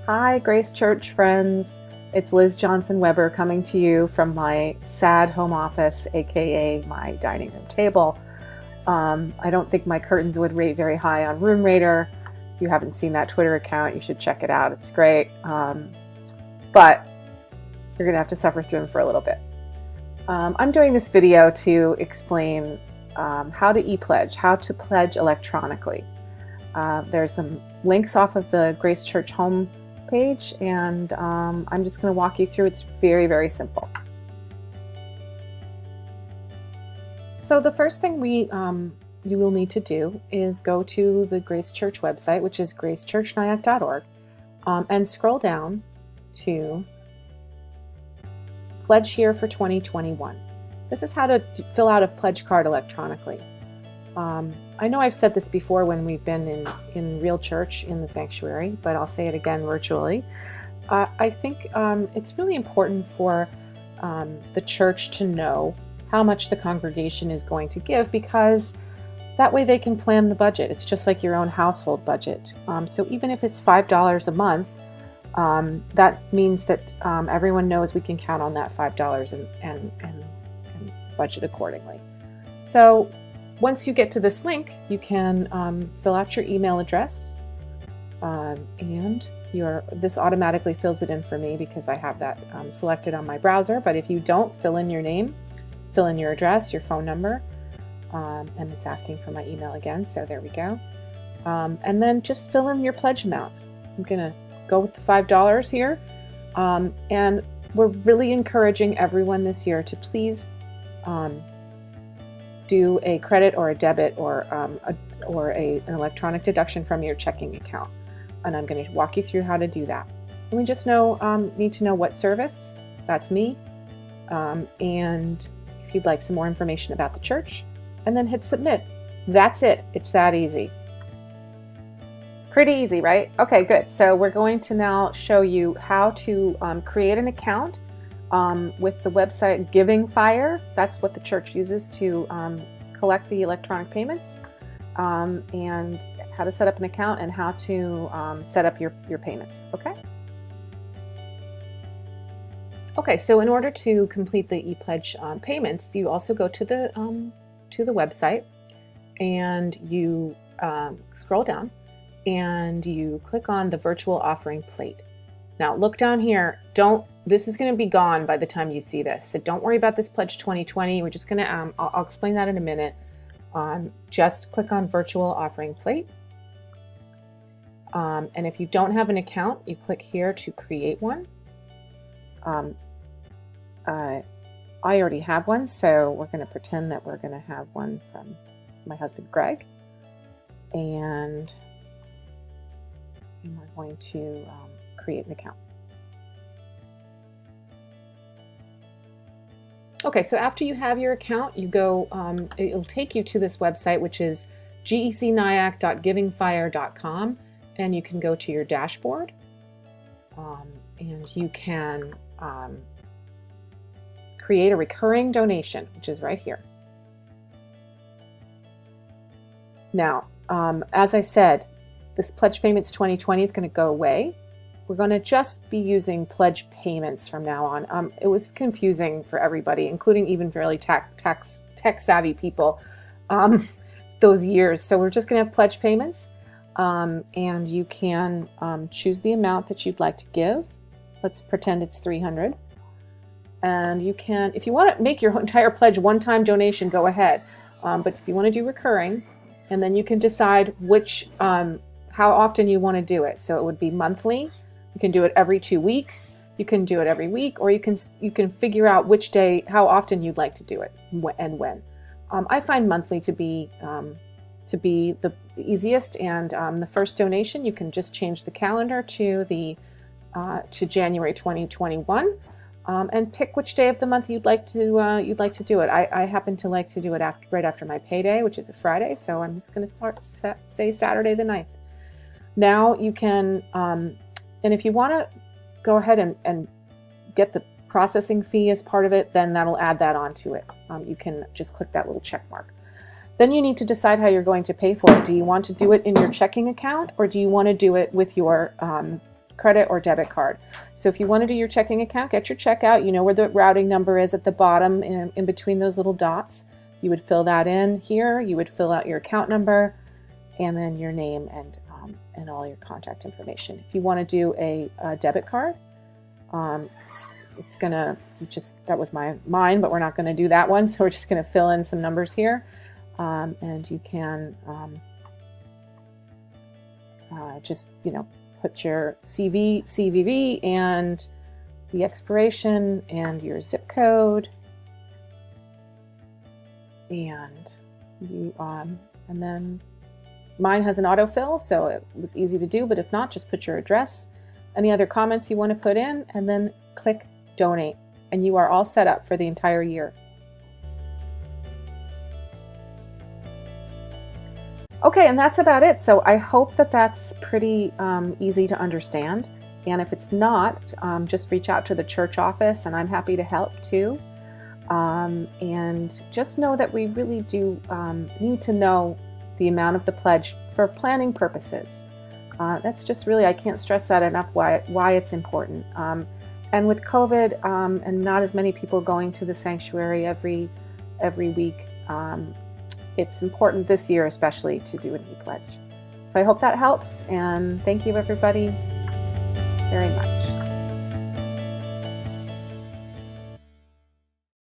Hi, Grace Church friends. It's Liz Johnson Weber coming to you from my sad home office, aka my dining room table. I don't think my curtains would rate very high on Room Rater. If you haven't seen that Twitter account, you should check it out. It's great. But you're going to have to suffer through them for a little bit. I'm doing this video to explain how to EPledge, how to pledge electronically. There's some links off of the Grace Church home page, and I'm just going to walk you through. It's very, very simple. So the first thing you will need to do is go to the Grace Church website, which is gracechurchnyack.org, and scroll down to Pledge Here for 2021. This is how to fill out a pledge card electronically. I know I've said this before when we've been in real church in the sanctuary, but I'll say it again virtually. I think it's really important for the church to know how much the congregation is going to give, because that way they can plan the budget. It's just like your own household budget. So even if it's $5 a month, that means that everyone knows we can count on that $5 and budget accordingly. So once you get to this link, you can fill out your email address, and this automatically fills it in for me because I have that selected on my browser. But if you don't, fill in your name, fill in your address, your phone number, and it's asking for my email again, so there we go. And then just fill in your pledge amount. I'm gonna go with the $5 here, and we're really encouraging everyone this year to please do a credit or a debit or an electronic deduction from your checking account. And I'm going to walk you through how to do that. And we just need to know what service. That's me. And if you'd like some more information about the church, and then hit submit. That's it. It's that easy. Pretty easy, right? Okay, good. So we're going to now show you how to create an account with the website Giving Fire. That's what the church uses to collect the electronic payments, and how to set up an account and how to set up your payments. Okay, so in order to complete the ePledge payments, you also go to the website, and you scroll down and you click on the virtual offering plate. Now look down here. This is going to be gone by the time you see this, so don't worry about this Pledge 2020. We're just going to, I'll explain that in a minute. Just click on virtual offering plate. And if you don't have an account, you click here to create one. I already have one, so we're going to pretend that we're going to have one from my husband, Greg. And we're going to create an account. Okay, so after you have your account, you go, it'll take you to this website, which is gecnyack.givingfire.com, and you can go to your dashboard, and you can create a recurring donation, which is right here. Now, as I said, this Pledge Payments 2020 is going to go away. We're going to just be using pledge payments from now on. It was confusing for everybody, including even fairly tech-savvy people, those years. So we're just going to have pledge payments, and you can choose the amount that you'd like to give. Let's pretend it's $300. And you can, if you want to make your entire pledge one-time donation, go ahead. But if you want to do recurring, and then you can decide how often you want to do it. So it would be monthly. You can do it every 2 weeks. You can do it every week, or you can figure out which day, how often you'd like to do it and when. I find monthly to be the easiest, and the first donation you can just change the calendar to January 2021, and pick which day of the month you'd like to do it. I happen to like to do it right after my payday, which is a Friday, so I'm just going to say Saturday the 9th. Now you can. And if you want to go ahead and get the processing fee as part of it, then that'll add that onto it. You can just click that little check mark. Then you need to decide how you're going to pay for it. Do you want to do it in your checking account, or do you want to do it with your credit or debit card. So if you want to do your checking account, get your check out. You know where the routing number is at the bottom in between those little dots. You would fill that in here. You would fill out your account number and then your name and all your contact information. If you want to do a debit card, it's gonna that was mine, but we're not going to do that one. So we're just going to fill in some numbers here, and you can just put your CVV and the expiration and your zip code, and and then mine has an autofill, so it was easy to do. But if not, just put your address, any other comments you want to put in, and then click donate, and you are all set up for the entire year. Okay, and that's about it. So I hope that that's pretty easy to understand. And if it's not, just reach out to the church office, and I'm happy to help too. And just know that we really do need to know the amount of the pledge for planning purposes. That's just really, I can't stress that enough, why it's important. And with COVID and not as many people going to the sanctuary every week, it's important this year especially to do an EPledge. So I hope that helps, and thank you everybody very much.